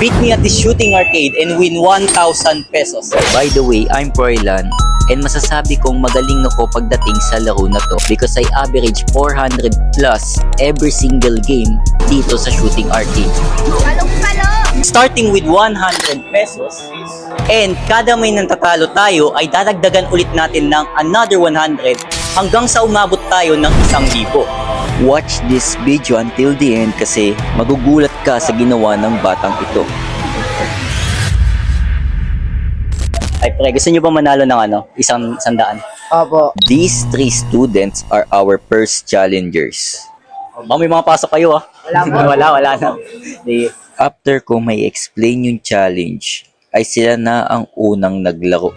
Beat me at the shooting arcade and win 1,000 pesos. By the way, I'm Froilan, and masasabi kong magaling ako pagdating sa laro na to because I average 400 plus every single game dito sa shooting arcade. Starting with 100 pesos, and kada may nantatalo tayo ay dadagdagan ulit natin ng another 100 hanggang sa umabot tayo ng 1,000. Watch this video until the end kasi magugulat ka sa ginawa ng batang ito. Ay pre, gusto nyo ba manalo ng isang sandaan? Opo. These three students are our first challengers. Baka may mga pasok kayo wala na. Sige. After ko may explain yung challenge, ay sila na ang unang naglaro.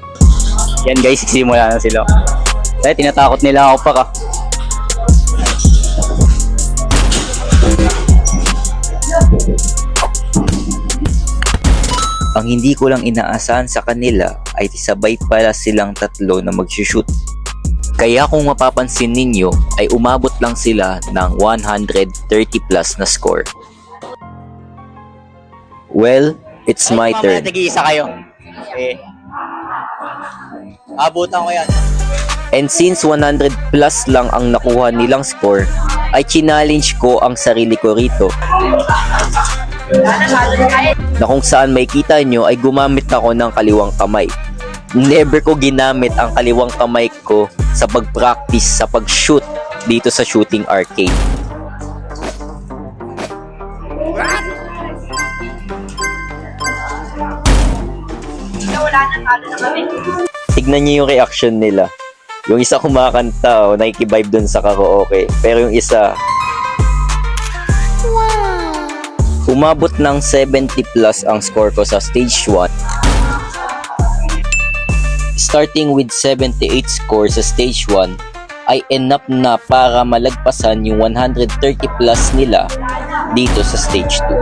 Yan guys, simula na sila. Dahil tinatakot nila ako pa ka. Ang hindi ko lang inaasahan sa kanila ay sabay pala silang tatlo na mag-shoot. Kaya kung mapapansin ninyo ay umabot lang sila ng 130 plus na score. Well, it's my turn. Nag-iisa kayo. Okay. Abutan ko yan. And since 100 plus lang ang nakuha nilang score, ay challenge ko ang sarili ko rito. Na kung saan may kita nyo ay gumamit ako ng kaliwang kamay. Never ko ginamit ang kaliwang kamay ko sa pag-practice sa pag-shoot dito sa shooting arcade. Tignan niyo yung reaction nila. Yung isa kumakanta o nakikivibe dun sa karaoke. Pero yung isa umabot ng 70 plus ang score ko sa stage 1. Starting with 78 score sa stage 1, ay enough na para malagpasan yung 130 plus nila dito sa stage 2.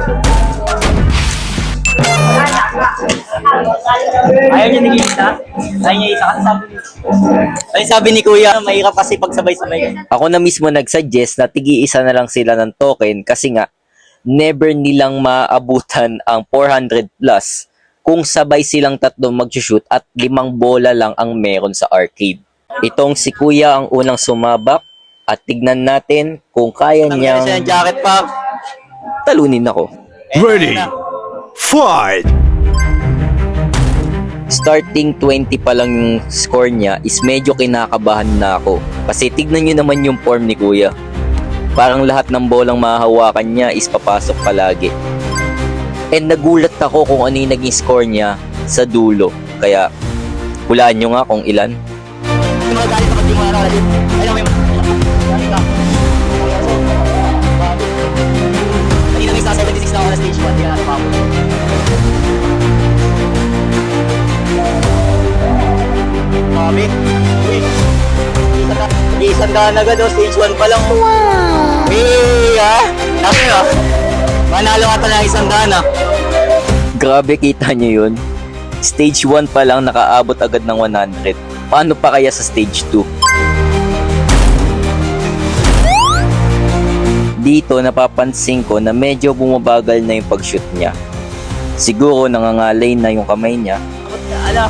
Ayaw niya nag-iisa? Ayaw niya isa? Ano sabi ni Kuya? Mahirap kasi pagsabay-sabay. Ako na mismo nag-suggest na tigi-isa na lang sila ng token kasi nga never nilang maabutan ang 400 plus kung sabay silang tatlo mag-shoot at 5 bola lang ang meron sa arcade. Itong si Kuya ang unang sumabak at tignan natin kung kaya niyang Siya ng jacket pa. talunin ako. Ready, fight! Starting 20 pa lang yung score niya is medyo kinakabahan na ako kasi tignan nyo naman yung form ni Kuya. Parang lahat ng bolang mahahawakan niya is papasok palagi. And nagulat ako kung ano yung naging score niya sa dulo. Kaya hulaan nyo nga kung ilan. Kanina may 76 na ako na stage 1. Hindi na napapos. Mami. Uy. Isang daan agad stage 1 pa lang. Wow! Hey, Sabi manalo ka pala isang daan Grabe, kita nyo yun. Stage 1 pa lang nakaabot agad ng 100. Paano pa kaya sa stage 2? Dito napapansin ko na medyo bumabagal na yung pag-shoot niya. Siguro nangangalay na yung kamay niya. Ala.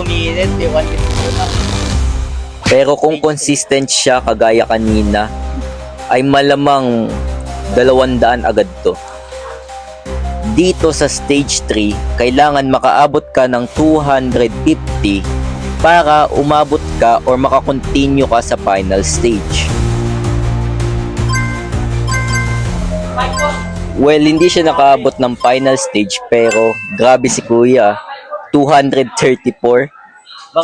Umiinit, Pero kung consistent siya kagaya kanina, ay malamang 200 agad to. Dito sa stage 3, kailangan makaabot ka ng 250 para umabot ka or makakontinue ka sa final stage. Well, hindi siya nakaabot ng final stage pero grabe si Kuya, 234.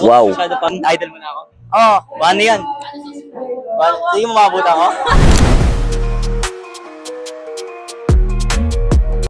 Wow. Idol mo na ako. Oo. Paano yan? Sige mo mabot ako?